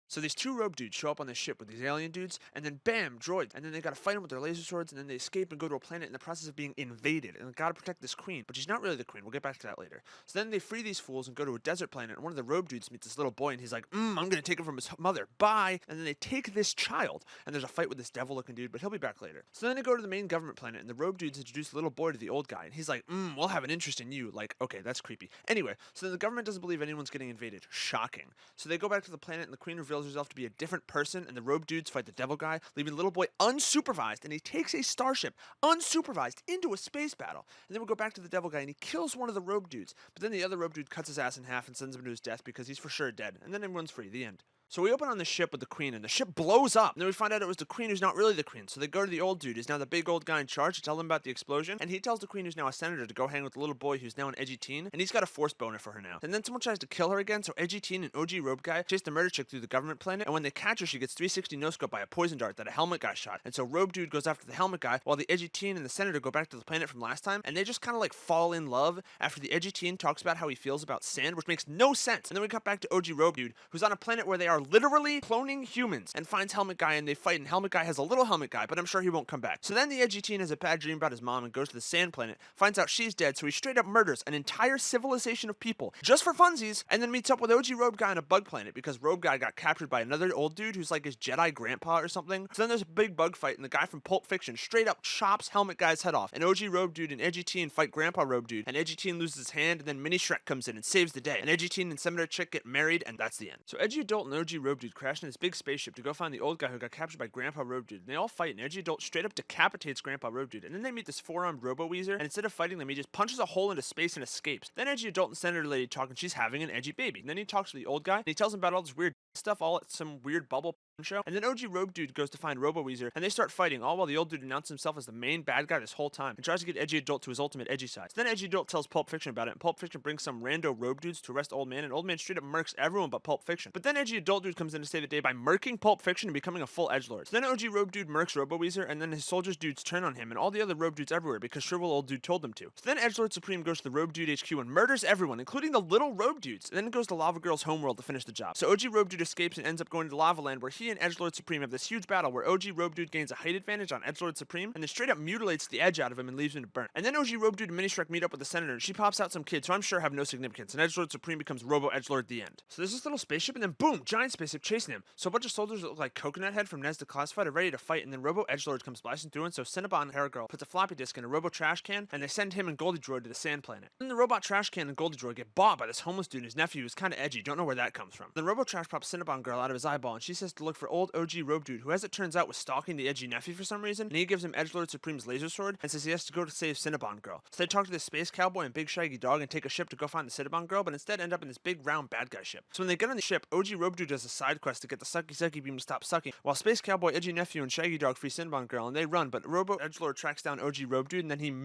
So these two robe dudes show up on this ship with these alien dudes, and then bam, droids, and then they gotta fight them with their laser swords, and then they escape and go to a planet in the process of being invaded, and they gotta protect this queen, but she's not really the queen. We'll get back to that later. So then they free these fools and go to a desert planet, and one of the robe dudes meets this little boy, and he's like, I'm gonna take him from his mother, bye. And then they take this child, and there's a fight with this devil-looking dude, but he'll be back later. So then they go to the main government planet, and the robe dudes introduce the little boy to the old guy, and he's like, we'll have an interest in you. Like, okay, that's creepy. Anyway, so then the government doesn't believe anyone's getting invaded. Shocking. So they go back to the planet, and the queen reveals herself to be a different person, and the robe dudes fight the devil guy, leaving the little boy unsupervised, and he takes a starship unsupervised into a space battle. And then we go back to the devil guy, and he kills one of the robe dudes, but then the other robe dude cuts his ass in half and sends him to his death because he's for sure dead, and then everyone's free. The end. So we open on the ship with the queen, and the ship blows up. And then we find out it was the queen who's not really the queen. So they go to the old dude, who's now the big old guy in charge, to tell them about the explosion. And he tells the queen, who's now a senator, to go hang with the little boy who's now an edgy teen. And he's got a force boner for her now. And then someone tries to kill her again, so edgy teen and OG robe guy chase the murder chick through the government planet. And when they catch her, she gets 360 no-scope by a poison dart that a helmet guy shot. And so robe dude goes after the helmet guy, while the edgy teen and the senator go back to the planet from last time. And they just kind of like fall in love after the edgy teen talks about how he feels about sand, which makes no sense. And then we cut back to OG robe dude, who's on a planet where they are literally cloning humans, and finds helmet guy, and they fight, and helmet guy has a little helmet guy, but I'm sure he won't come back. So then the edgy teen has a bad dream about his mom and goes to the sand planet, finds out she's dead, so he straight up murders an entire civilization of people just for funsies, and then meets up with OG robe guy on a bug planet because robe guy got captured by another old dude who's like his Jedi grandpa or something. So then there's a big bug fight, and the guy from Pulp Fiction straight up chops helmet guy's head off, and OG robe dude and edgy teen fight grandpa robe dude, and edgy teen loses his hand, and then mini Shrek comes in and saves the day, and edgy teen and senator chick get married, and that's the end. So edgy adult and OG robe dude crash in this big spaceship to go find the old guy who got captured by grandpa robe dude, and they all fight, and edgy adult straight up decapitates grandpa robe dude, and then they meet this four-armed robo weezer, and instead of fighting them, he just punches a hole into space and escapes. Then edgy adult and senator lady talk, and she's having an edgy baby, and then he talks to the old guy, and he tells him about all this weird stuff all at some weird bubble show. And then OG robe dude goes to find robo weezer, and they start fighting, all while the old dude announces himself as the main bad guy this whole time and tries to get edgy adult to his ultimate edgy side. So then edgy adult tells Pulp Fiction about it, and Pulp Fiction brings some rando robe dudes to arrest old man, and old man straight up murks everyone but Pulp Fiction. But then edgy adult dude comes in to save the day by murking Pulp Fiction and becoming a full edgelord. So then OG robe dude murks robo weezer, and then his soldiers dudes turn on him and all the other robe dudes everywhere because shrivel old dude told them to. So then edgelord supreme goes to the robe dude HQ and murders everyone, including the little robe dudes, and then goes to lava girl's homeworld to finish the job. So OG robe dude escapes and ends up going to lava land, where he and edgelord supreme have this huge battle where OG robe dude gains a height advantage on edgelord supreme and then straight up mutilates the edge out of him and leaves him to burn. And then OG robe dude and mini Shrek meet up with the senator, and she pops out some kids who I'm sure have no significance, and edgelord supreme becomes robo edgelord at the end. So there's this little spaceship, and then boom, giant spaceship chasing him. So a bunch of soldiers that look like Coconut Head from Nez Declassified are ready to fight, and then robo edgelord comes blasting through, and so Cinnabon Hair Girl puts a floppy disk in a robo trash can, and they send him and Goldie Droid to the sand planet. Then the robot trash can and Goldie Droid get bought by this homeless dude whose nephew is kind of edgy, don't know where that comes from. Then robo trash pops Cinnabon Girl out of his eyeball, and she says to look for old OG robe dude, who as it turns out was stalking the edgy nephew for some reason, and he gives him edgelord supreme's laser sword and says he has to go to save Cinnabon Girl. So they talk to this space cowboy and big shaggy dog and take a ship to go find the Cinnabon Girl, but instead end up in this big round bad guy ship. So when they get on the ship, OG robe dude does a side quest to get the sucky beam to stop sucking, while space cowboy, edgy nephew, and shaggy dog free Cinnabon Girl, and they run, but robo edgelord tracks down OG robe dude, and then he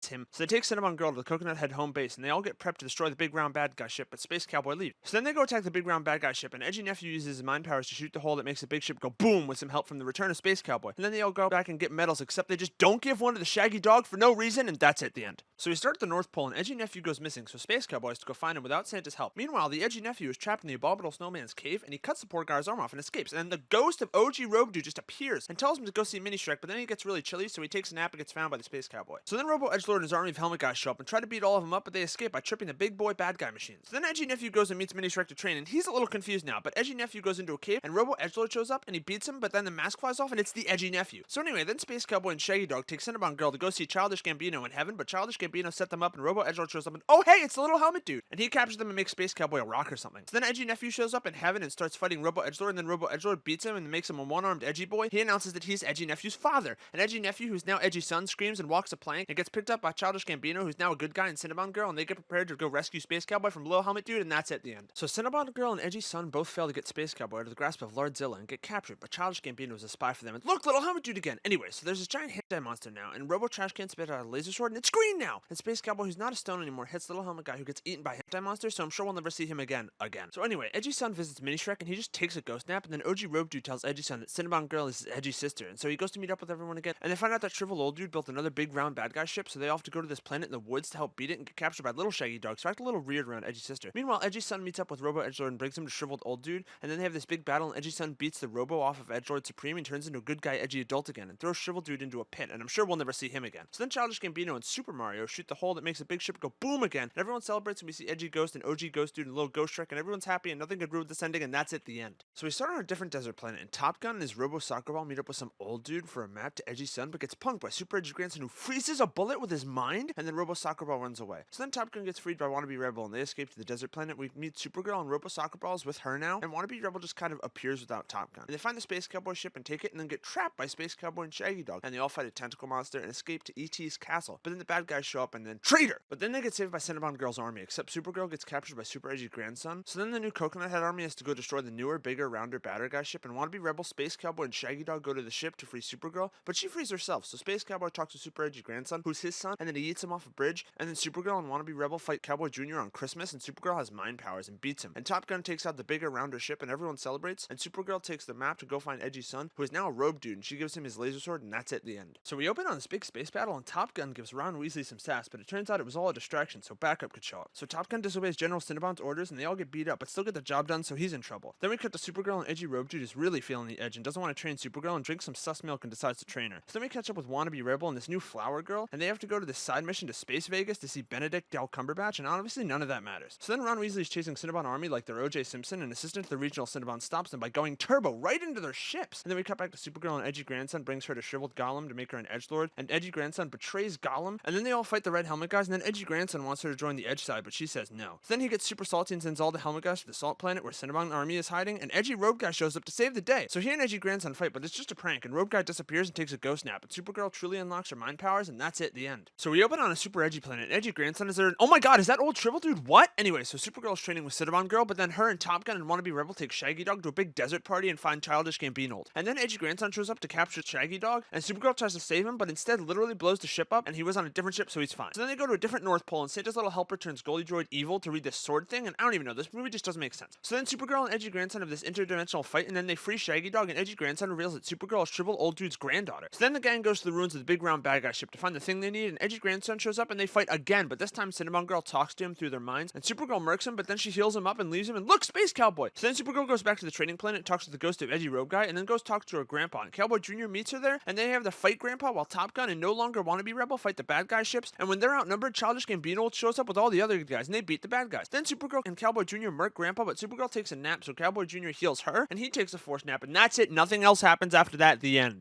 him. So they take Cinnabon Girl to the Coconut Head home base, and they all get prepped to destroy the big round bad guy ship, but Space Cowboy leaves. So then they go attack the big round bad guy ship, and Edgy Nephew uses his mind powers to shoot the hole that makes the big ship go boom with some help from the return of Space Cowboy. And then they all go back and get medals, except they just don't give one to the Shaggy Dog for no reason, and that's at the end. So we start at the North Pole, and Edgy Nephew goes missing, so Space Cowboy has to go find him without Santa's help. Meanwhile, the Edgy Nephew is trapped in the Abominable Snowman's cave, and he cuts the poor guy's arm off and escapes. And then the ghost of OG Robe Dude just appears and tells him to go see Mini Shrek, but then he gets really chilly, so he takes a nap and gets found by the Space Cowboy. So then Robo Edgelord and his army of helmet guys show up and try to beat all of them up, but they escape by tripping the big boy bad guy machines. So then Edgy Nephew goes and meets Mini Shrek to train, and he's a little confused now, but Edgy Nephew goes into a cave, and Robo Edgelord shows up, and he beats him, but then the mask flies off, and it's the Edgy Nephew. So anyway, then Space Cowboy and Shaggy Dog take Cinnabon Girl to go see Childish Gambino in heaven, but Childish Gambino set them up, and Robo Edgelord shows up, and oh hey, it's the little helmet dude! And he captures them and makes Space Cowboy a rock or something. So then Edgy Nephew shows up in heaven and starts fighting Robo Edgelord, and then Robo Edgelord beats him and makes him a one-armed Edgy Boy. He announces that he's Edgy Nephew's father, and Edgy Nephew, who's now Edgy Son, screams and walks a plank and gets picked up by Childish Gambino, who's now a good guy, and Cinnabon Girl, and they get prepared to go rescue Space Cowboy from Little Helmet Dude, and that's at the end. So Cinnabon Girl and Edgy Son both fail to get Space Cowboy out of the grasp of Lordzilla and get captured, but Childish Gambino is a spy for them, and look, Little Helmet Dude again! Anyway, so there's this giant hentai monster now, and Robo Trash Can spit out a laser sword, and it's green now! now. And Space Cowboy, who's not a stone anymore, hits the little helmet guy who gets eaten by hentai monsters, so I'm sure we'll never see him again. So anyway, Edgy's son visits Mini Shrek and he just takes a ghost nap, and then OG Robe Dude tells Edgy's son that Cinnabon Girl is his Edgy sister, and so he goes to meet up with everyone again, and they find out that Shriveled Old Dude built another big round bad guy ship, so they all have to go to this planet in the woods to help beat it and get captured by little Shaggy Dog, so act a little weird around Edgy's sister. Meanwhile, Edgy's son meets up with Robo Edgelord and brings him to Shriveled Old Dude, and then they have this big battle, and Edgy's son beats the Robo off of Edgelord Supreme and turns into a good guy Edgy Adult again, and throws Shriveled Dude into a pit, and I'm sure we'll never see him again. So then Childish Gambino and Super Mario shoot the hole that makes a big ship go boom again, and everyone celebrates when we see Edgy Ghost and OG Ghost Dude and little Ghost Shrek, and everyone's happy and nothing could ruin this ending, and that's it, the end. So we start on a different desert planet, and Top Gun and his Robo Soccer Ball meet up with some old dude for a map to Edgy's son, but gets punked by Super Edgy Grandson who freezes a bullet with his mind, and then Robo Soccer Ball runs away. So then Top Gun gets freed by Wannabe Rebel, and they escape to the desert planet. We meet Supergirl and Robo Soccer Ball is with her now, and Wannabe Rebel just kind of appears without Top Gun. And they find the Space Cowboy ship and take it, and then get trapped by Space Cowboy and Shaggy Dog, and they all fight a tentacle monster and escape to E.T.'s castle. But then the bad guys show up and then traitor! But then they get saved by Cinnabon Girl's army, except Supergirl gets captured by Super Edgy Grandson. So then the new Coconut Head army has to go destroy the newer, bigger, rounder, badder guy ship, and Wannabe Rebel, Space Cowboy, and Shaggy Dog go to the ship to free Supergirl, but she frees herself. So Space Cowboy talks to Super Edgy Grandson, who's his son, and then he eats him off a bridge, and then Supergirl and Wannabe Rebel fight Cowboy Jr. on Christmas, and Supergirl has mind powers and beats him. And Top Gun takes out the bigger, rounder ship, and everyone celebrates, and Supergirl takes the map to go find Edgy's son, who is now a robe dude, and she gives him his laser sword, and that's it, the end. So we open on this big space battle, and Top Gun gives Ron Weasley some sass, but it turns out it was all a distraction, so backup could show up. So Top Gun disobeys General Cinnabon's orders, and they all get beat up, but still get the job done, so he's in trouble. Then we cut to Supergirl, and Edgy Robe Dude is really feeling the edge and doesn't want to train Supergirl and drinks some sus milk and decides to train her. So then we catch up with Wannabe Rebel and this new flower girl, and they have to go to this side mission to Space Vegas to see Benedict Del Cumberbatch, and obviously none of that matters. So then Ron Weasley is chasing Cinnabon army like they're O.J. Simpson, and assistant to the regional Cinnabon stops them by going turbo right into their ships. And then we cut back to Supergirl, and Edgy Grandson brings her to Shriveled Gollum to make her an edgelord, and Edgy Grandson betrays Gollum, and then they all fight the red helmet guys, and then Edgy Grandson wants her to join the edge side, but she says no. So then he gets super salty and sends all the helmet guys to the salt planet where Cinnabon army is hiding, and Edgy Robe Guy shows up to save the day. So he and Edgy Grandson fight, but it's just a prank, and Robe Guy disappears and takes a ghost nap, and Supergirl truly unlocks her mind powers, and that's it, the end. So we open on a super edgy planet, and Edgy Grandson is there, and oh my god, is that old Shrivel Dude? What? Anyway, so Supergirl's training with Cinnabon Girl, but then her and Top Gun and Wannabe Rebel take Shaggy Dog to a big desert party and find Childish Gambino. And then Edgy Grandson shows up to capture Shaggy Dog, and Supergirl tries to save him, but instead literally blows the ship up, and he was on a different ship, so he's fine. So then they go to a different North Pole, and Santa's little helper turns Goldie Droid evil to read this sword thing, and I don't even know, this movie just doesn't make sense. So then Supergirl and Edgy Grandson have this interdimensional fight, and then they free Shaggy Dog, and Edgy Grandson reveals that Supergirl is Shriveled Old Dude's granddaughter. So then the gang goes to the ruins of the big round bad guy ship to find the thing they need, and Edgy Grandson shows up, and they fight again, but this time Cinnabon Girl talks to him through their minds, and Supergirl murks him, but then she heals him up and leaves him, and look, Space Cowboy! So then Supergirl goes back to the training planet, talks to the ghost of Edgy Robe Guy, and then goes talk to her grandpa, and Cowboy Jr. meets her there, and they have to fight Grandpa while Top Gun and No Longer Wannabe Rebel fight the bad guy ships, and when they're outnumbered, Childish Gambino shows up with all the other good guys, and they beat the bad guys. Then Supergirl and Cowboy Jr. murk Grandpa, but Supergirl takes a nap, so Cowboy Jr. heals her, and he takes a forced nap, and that's it, nothing else happens after that, the end.